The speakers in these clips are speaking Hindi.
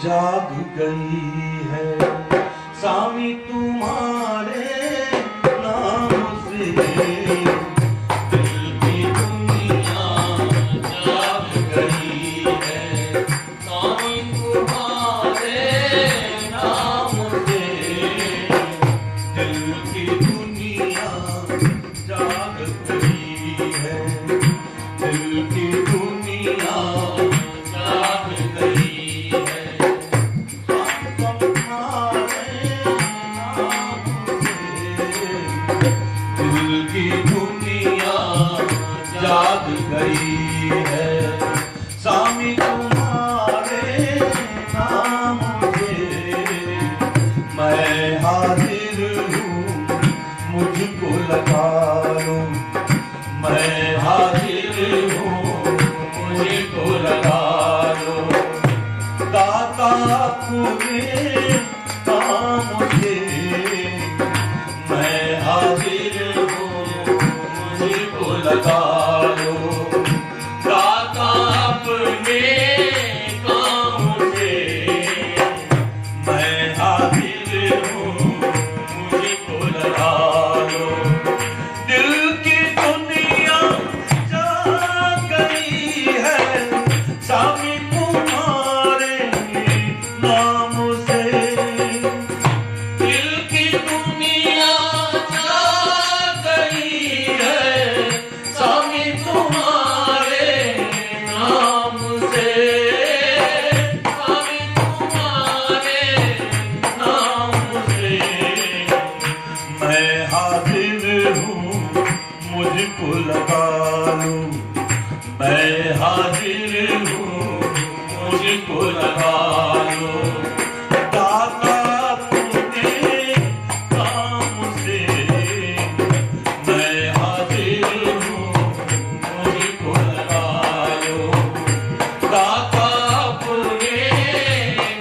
जाग गई है स्वामी तुम्हारे नाम से। दिल की दुनिया जाग गई है स्वामी तुम्हारे नाम से। दिल की दुनिया जाग गई है, दिल की दुनिया जाग गई है। दिल की दुनिया जाग गई है स्वामी तुम्हारे नाम से। मैं हाजिर हूँ मुझको लगा लो, मैं हाजिर हूँ मुझको लगा लो। दाता पूरे काम से मैं हाजिर हूँ मुझको लगा लो। दाता अपने काम से मैं हाजिर हूँ मुझको लगा लो। दिल की दुनिया जाग गई है स्वामी तुम्हारे नाम से। दिल की दुनिया जाग गई है स्वामी तुम्हारे नाम से। स्वामी तुम्हारे नाम से मैं हाजिर हूँ मुझको लगा लो, मैं हाजिर हूँ मुझको लगा लो। दाता अपने काम से मैं हाजिर हूँ मुझको लगा लो। दाता अपने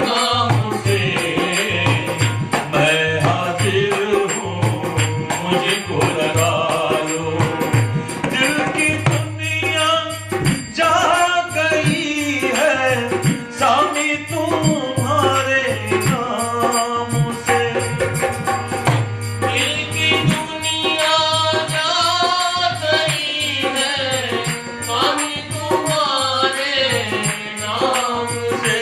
काम से मैं हाजिर हूँ मुझको लगा लो। दिल की दुनिया जाग गई है स्वामी तुम्हारे नाम से। दिल की दुनिया जाग गई है स्वामी तुम्हारे नाम से।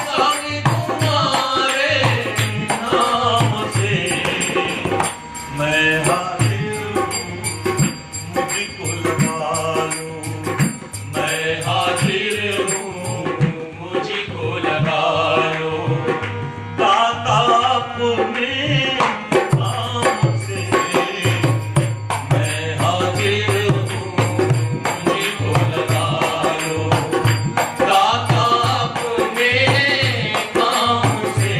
स्वामी तुम्हारे नाम से मैं हाजिर हूँ मुझको लगा लो, मैं हाजिर हूँ मुझको लगा लो। दाता अपने काम से मैं हाजिर हूँ मुझको लगा लो। दाता अपने काम से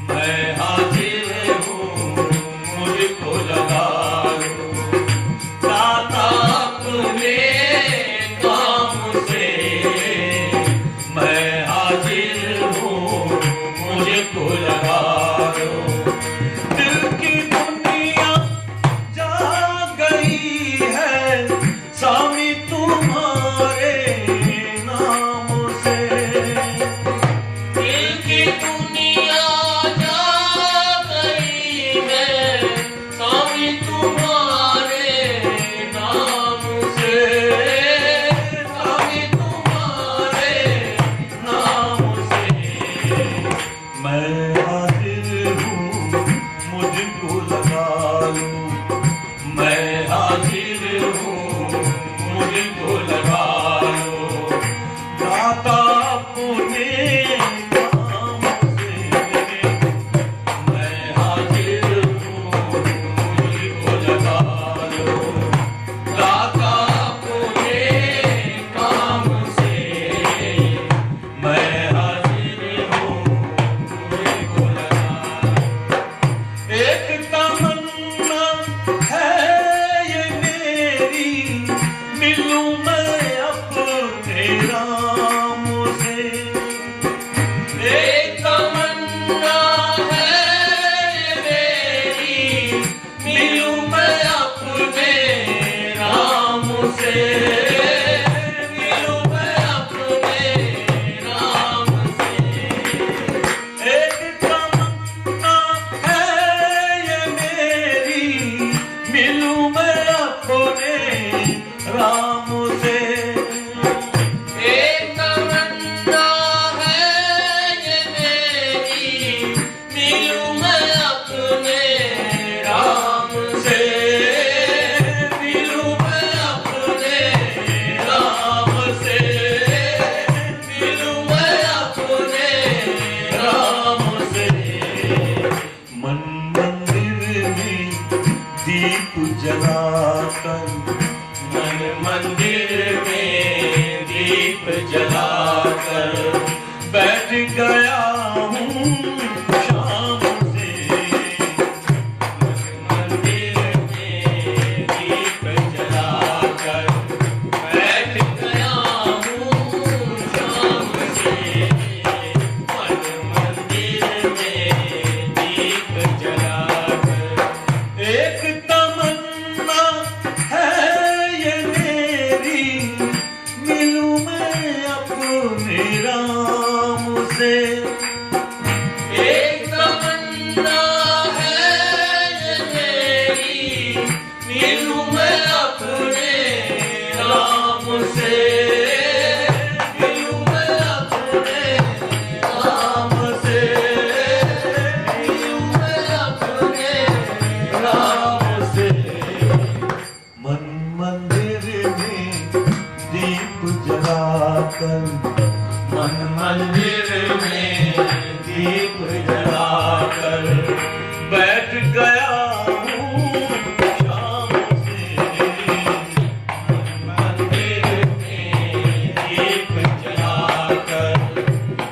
मैं हाजिर हूँ मुझको लगा लो। दाता अपने काम से मैं हाजिर हूँ मुझको लगा लो। दिल की दुनिया जाग गई है स्वामी तुम्हारे नाम से। दिल की दुनिया जाग गई है स्वामी तुम्हारे नाम से। स्वामी तुम्हारे नाम से मैं हाजिर हूँ मुझको लगा लो, मैं हाजिर हूँ मुझको लगा लो। दाता अपने काम से मैं हाजिर हूँ मुझको लगा लो। दाता अपने काम से मैं हाजिर हूँ मुझको लगा लो। एक तमन्ना है ये मेरी, मिलूं मैं अपने राम से। एक तमन्ना है ये मेरी, मिलूं मैं अपने राम से। मिलूं मैं अपने राम जलाकर, मन मंदिर में दीप जलाकर बैठ गया हूँ शाम से। मन मंदिर में दीप जलाकर बैठ गया हूँ शाम से। मन मंदिर में दीप जलाकर एक तमन्ना है ये मेरी, मिलूं मैं अपने राम से। एक तमन्ना है ये मेरी, मिलूं मैं अपने राम से। मिलूं मैं अपने राम से। मिलूं मैं अपने राम से। मन मंदिर में दीप जलाकर, मन मंदिर में दीप जलाकर बैठ गया हूँ शाम से। मन मंदिर में दीप जलाकर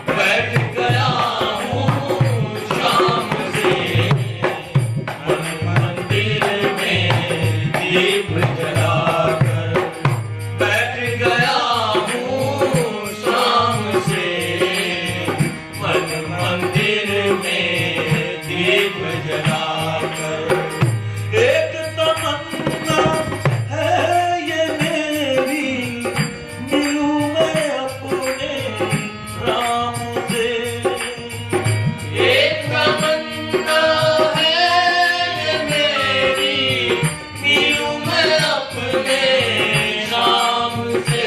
बैठ गया हूँ शाम से। मन मंदिर में दीप जलाकर बैठ गया हूँ शाम से। मन मंदिर में दीप जलाकर एक तमन्ना है ये मेरी, मिलूं मैं अपने राम से। एक तमन्ना है ये मेरी, मिलूं मैं अपने राम से।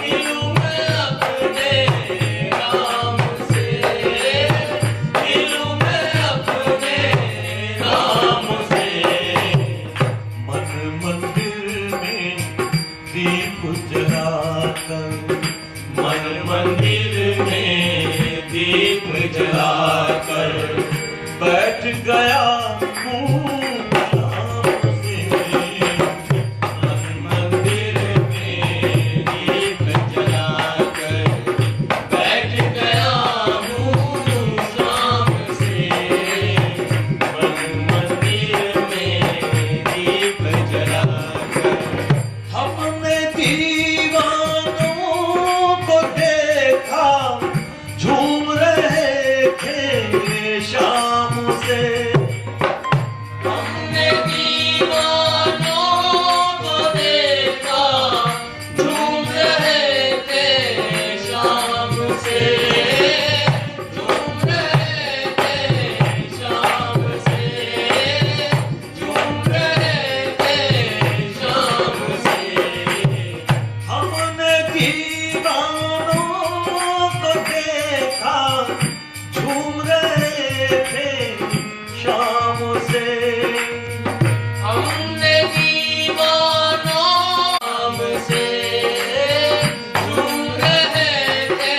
मिलूं मैं अपने राम से। मिलूं मैं अपने राम से। मन मंदिर में दीप जलाकर, मन मंदिर में दीप जलाकर बैठ गया हूँ शाम से। मन मंदिर में दीप जलाकर बैठ गया हूँ शाम से। मन मंदिर में दीप जलाकर हमने दीवानों को देखा, झूम रहे थे शाम से। हमने दीवानों को देखा, झूम रहे थे शाम से। झूम रहे थे शाम से। झूम रहे थे शाम से। हमने दीवानों को देखा, झूम रहे थे शाम से। हमने दीवानों शाम से झूम रहे थे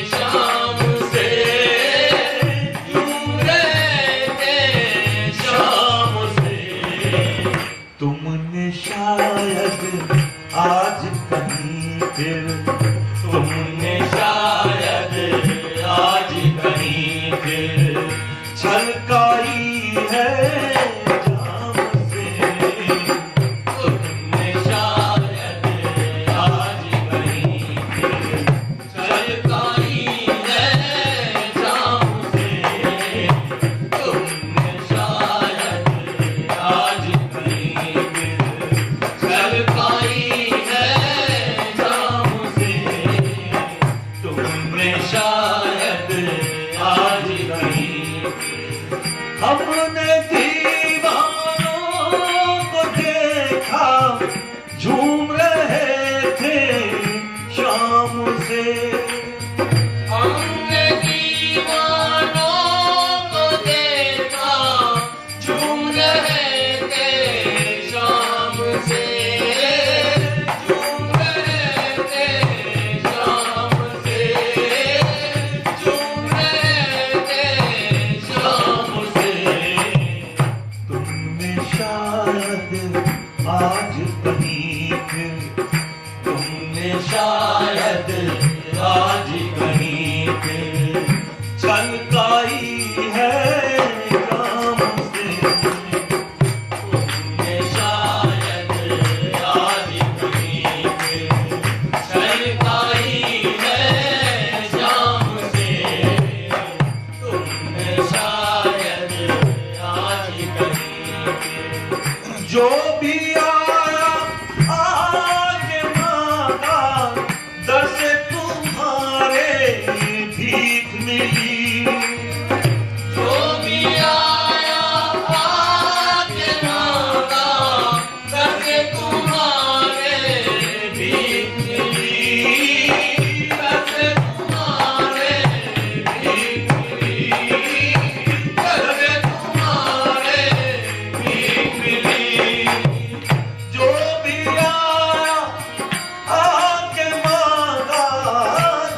शाम से। झूम रहे थे शाम से। तुमने शायद आज कहीं फिर, तुमने शायद आज कहीं फिर छलकाई है जाम से। तुमने शायद आज कहीं फिर छलकाई है जाम से। तुमने शायद आज कहीं फिर छलकाई है जाम से। तुमने शायद आज कहीं हमने दीवानों को देखा, झूम रहे थे शाम से। हमने दीवानों को देखा, झूम रहे थे शाम से। झूम रहे थे शाम से। झूम रहे थे शाम से। तुमने शायद शायद आज कहीं पे छलकाई है काम से। तुमने शायद आज कहीं पे छलकाई है शाम से। तुमने शायद आज कहीं पे जो भी आया आके मांगा, दर से तुम्हारे भीख मिली। जो भी आया आके मांगा, दर से तुम्हारे भीख मिली। दर से तुम्हारे भीख मिली। दर से तुम्हारे भीख मिली। जो भी आया आके मांगा,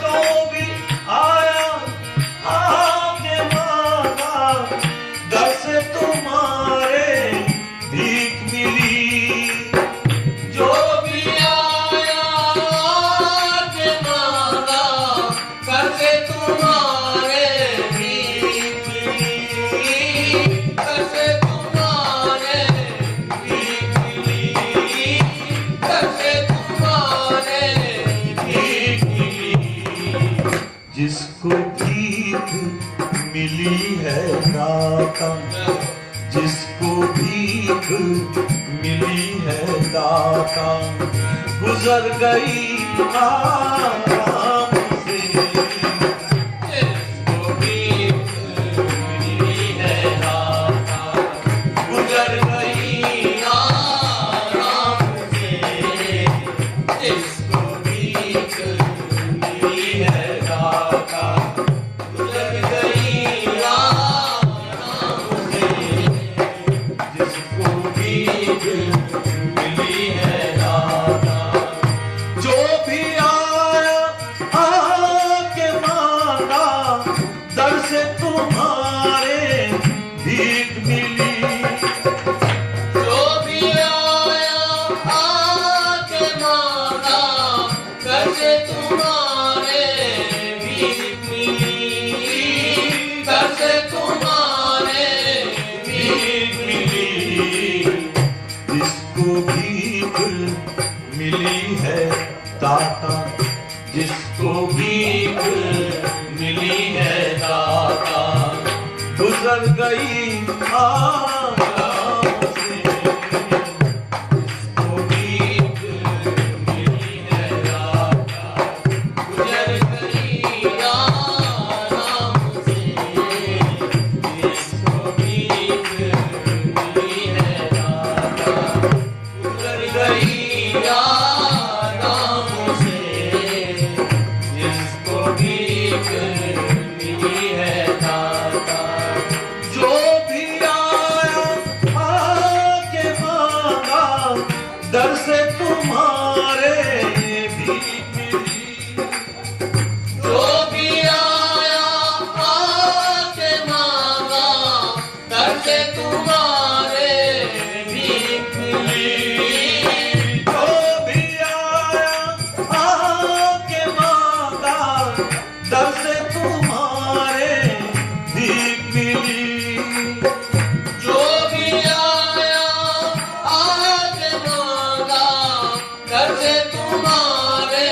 जो भी आया आके मांगा, दर से तुम्हारे भीख मिली। जो भी आया आके मांगा, दर से तुम्हारे भीख मिली। दर से तुम्हारे भीख मिली। दर से तुम्हारे भीख मिली। जिसको भीख मिली है दाता, जिसको भीख मिली है दाता, गुजर गई आराम से। जिसको भीख मिली है दाता, गुजर गई आराम से। जिसको भीख मिली है दाता, गुजर गई आराम से। जिसको भीख मिली है दाता, जो भी आया आके मांगा, दर से तुम्हारे भीख मिली। जो भी आया आके मांगा, दर से तुम्हारे भीख मिली। दर से तुम्हारे भीख मिली। जिसको भीख मिली है दाता, जिसको भीख मिली है दाता, गुजर गई आराम से। जिसको भीख मिली है दाता, गुजर गई आराम से। जिसको भीख मिली है दाता, गुजर गई आराम से। जिसको भीख मिली है दाता, जो भी आया आके मांगा, दर से तुम्हारे भीख मिली। जो भी आया आके मांगा, दर से तुम्हारे भीख मिली। जो भी आया आके मांगा, दर से तुम्हारे भीख मिली। जो भी आया आके मांगा, दर से तुम्हारे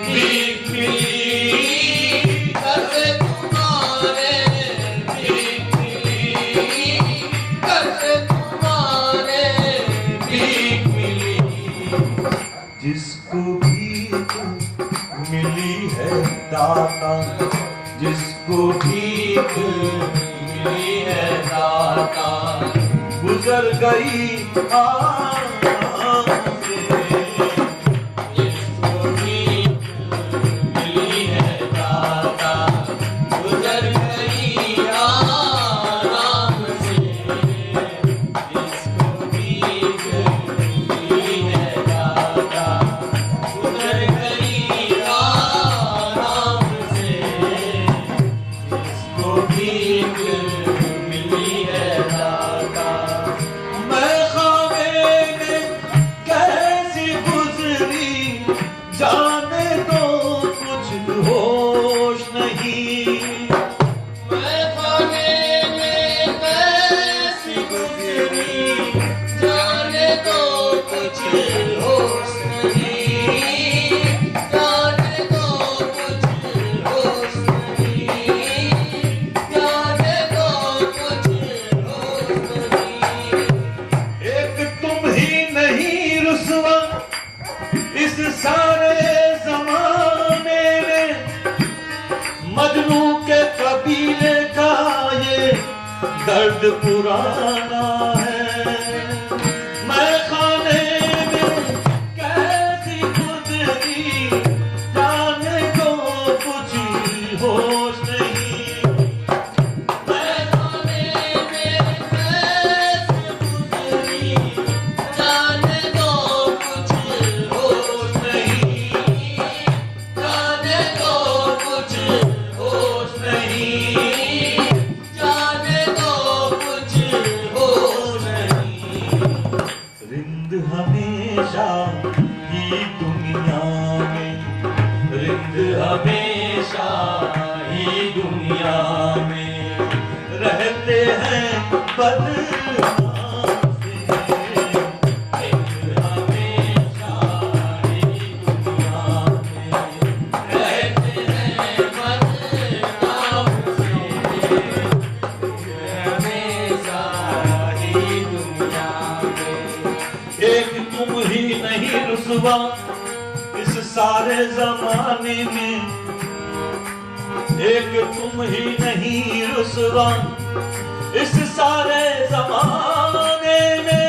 भीख मिली। दर से तुम्हारे भीख मिली। दर से तुम्हारे भीख मिली। जिसको भीख मिली है दाता, जिसको भीख मिली है दाता, गुजर गई आराम से। जिसको भीख मिली है दाता, गुजर गई आराम से। जिसको भीख मिली है दाता, गुजर गई आराम से। जिसको भीख मिली है दाता, मैं खामे दर्द पुराना है। मैं खाने में कैसी गुजरी, जाने को कुछ होश नहीं। मैं खाने में कैसी गुजरी, जाने को कुछ होश नहीं। जाने को कुछ होश नहीं। जाने को कुछ होश नहीं। रिंद हमेशा ही दुनिया में, रिंद हमेशा ही दुनिया में रहते हैं बदनाम से। रिंद हमेशा ही दुनिया में रहते हैं बदनाम से। हमेशा ही दुनिया में। एक तुम ही नहीं रुसवा इस सारे जमाने में, एक तुम ही नहीं रुसवा इस सारे जमाने में,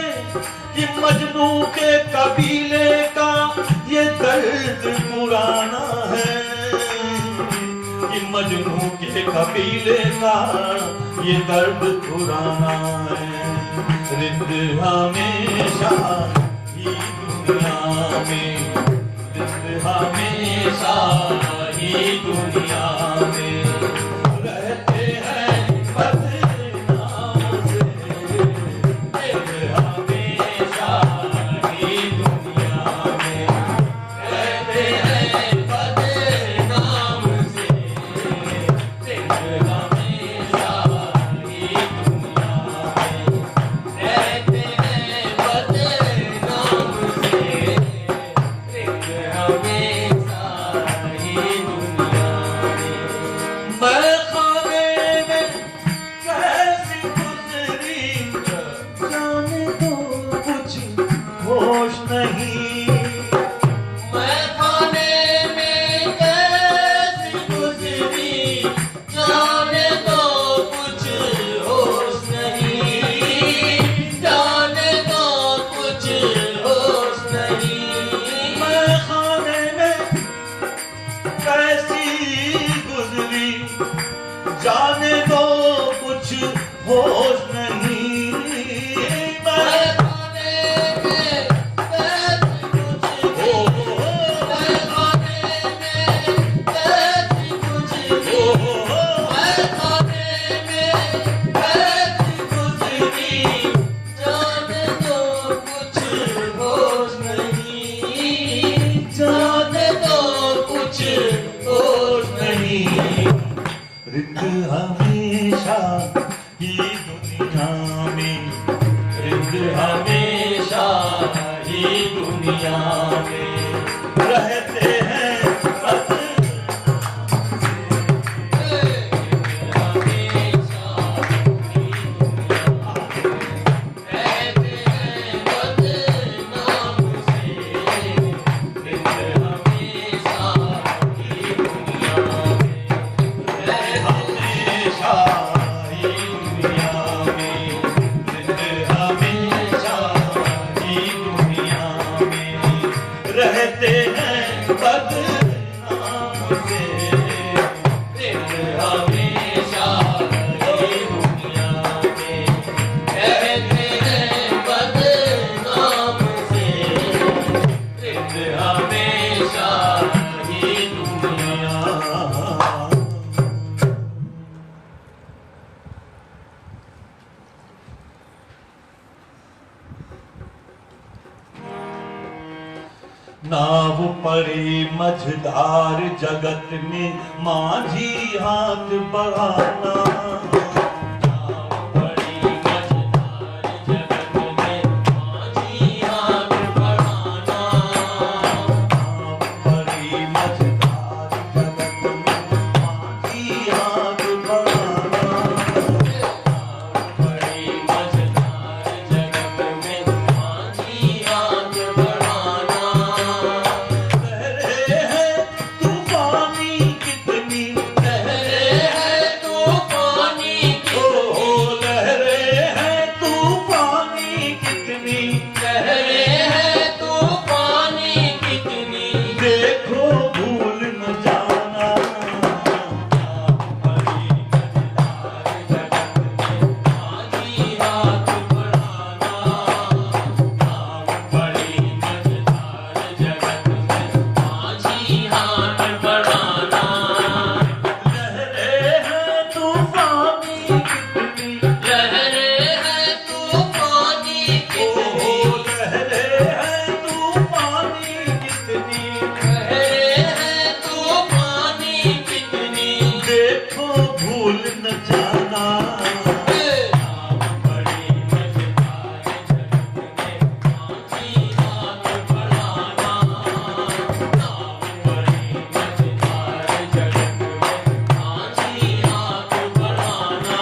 कि मजनू के कबीले का ये दर्द पुराना है। कि मजनू के कबीले का ये दर्द पुराना है। रिंद हमेशा ही दुनिया में, रिंद हमेशा ही दुनिया में रहते हैं बदनाम से। रिंद हमेशा ही दुनिया में रहते हैं बदनाम से। रिंद हमेशा ही दुनिया में रहते हैं बदनाम से। रिंद हमेशा ही दुनिया में। मैं खाने में कैसी गुजरी, जाने को कुछ होश नहीं। मैं खाने में कैसी गुजरी, जाने को कुछ होश नहीं। जाने को कुछ होश नहीं। मैं खाने में कैसी गुजरी, जाने को कुछ होश नहीं। मैं खाने में कैसी गुजरी, मैं खाने में कैसी गुजरी, मैं खाने में कैसी गुजरी, जाने को कुछ होश नहीं। जाने को कुछ होश नहीं। रिंद हमेशा ही दुनिया में, रिंद हमेशा ही दुनिया में रहते हैं रहते हैं बदनाम से। रिंद हमेशा ही दुनिया में रहते हैं बदनाम से। रिंद हमेशा ही दुनिया। नाव पड़ी मझधार जगत में, माझी हाथ बढ़ाना। बड़ी मझधार जगत में, माझी हाथ बढ़ाना। नाव पड़ी मझधार जगत में, माझी हाथ बढ़ाना। बड़ी मझधार जगत में, माझी हाथ बढ़ाना। लहरें हैं तूफानी कितनी, लहरें हैं तूफानी न जाना। नाम बड़ी मझधार जगत में माझी हाथ बढ़ाना। नाम बड़ी मझधार जगत में माझी हाथ बढ़ाना।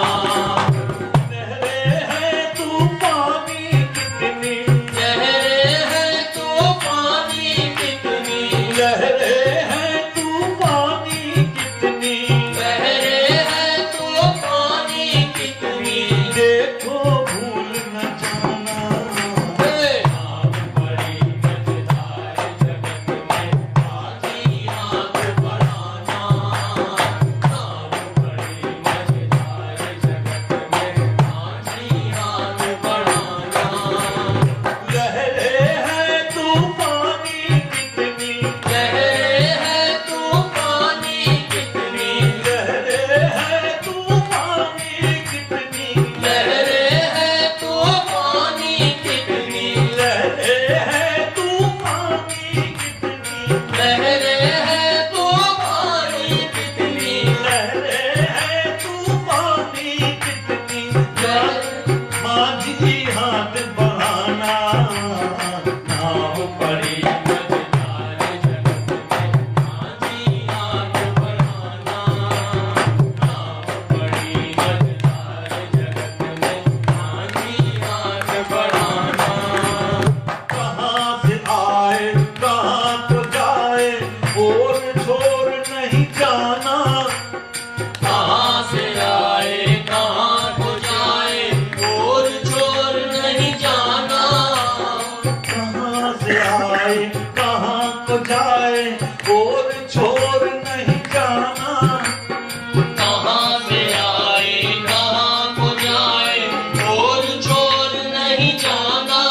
लहरें हैं तूफानी कितनी, लहरें हैं तूफानी कितनी, लहरें हैं तूफानी कितनी, लहरें हैं तूफानी कितनी। देखो भूल न जाना। नाम बड़ी मझधार जगत में माझी हाथ बढ़ाना। नाम बड़ी मझधार जगत में माझी हाथ बढ़ाना। लहरें हैं तूफानी कितनी, लहरें हैं तूफानी कितनी, लहरें हैं तूफानी कितनी, लहरें हैं तूफानी कितनी, लहरें हैं तूफानी कितनी, लहरें हैं तूफानी कितनी। लहरें हैं तूफानी कितनी। माझी हाथ बढ़ाना। नाव पड़ी मझधार जगत में माझी हाथ बढ़ाना। नाम बड़ी मझधार जगत में माझी हाथ बढ़ाना। कहाँ से आए कहाँ को जाए और छोड़ नहीं जाना। कहाँ से आए कहाँ को जाए और छोड़ नहीं जाना। कहाँ से आए कहाँ को जाए और छोड़ नहीं जाना। कहाँ से आए कहाँ को जाए और छोड़ नहीं जाना।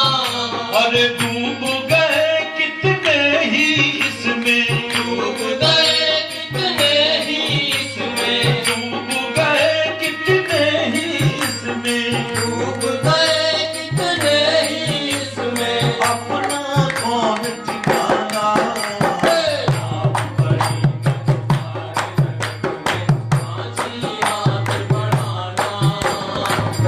अरे डूब गए कितने ही इसमें, डूब गए कितने ही इसमें, डूब गए कितने ही इसमें। डूब गए कितने ही इसमें। अपना कौन ठिकाना। नाम बड़ी मझधार जगत में माझी हाथ बढ़ाना।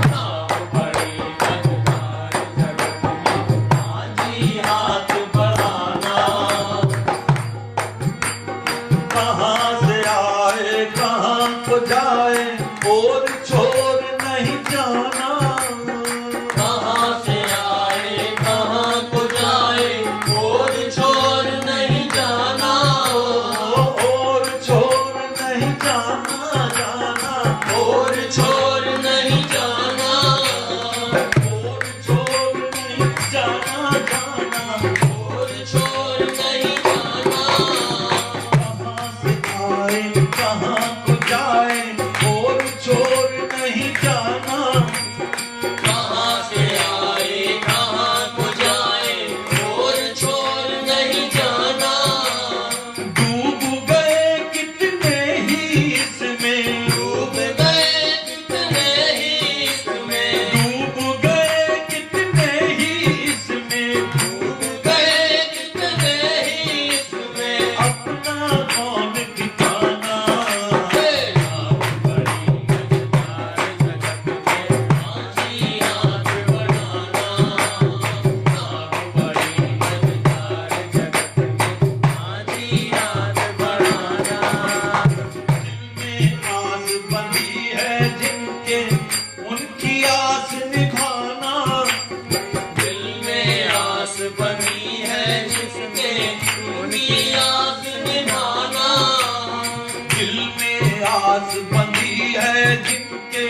नाम बड़ी मझधार जगत में माझी हाथ बढ़ाना। कहाँ से आए कहाँ को जाए और छोड़ नहीं जाना। कहाँ से आए कहाँ को जाए और छोड़ नहीं जाना। और छोड़ नहीं जाना जाना। और छोड़ नहीं जाना। और छोड़ नहीं जाना जाना। और छोड़ नहीं जाना। कहाँ से आए कहाँ को जाए और छोड़ नहीं जाना। कहाँ से आए कहाँ को जाए और छोड़ नहीं जाना। डूब गए कितने ही इसमें, डूब गए कितने ही इसमें, डूब गए कितने ही इसमें। डूब गए कितने ही इसमें। अपना कौन ठिकाना। नाम बड़ी मझधार जगत में माझी हाथ बढ़ाना। नाम बड़ी मझधार जगत में माझी हाथ बढ़ाना। में आस बंधी है जिनके उनकी आस निभाना। दिल में आस बनी है जिसके उनकी आस निभाना। दिल में आस बंधी है जिनके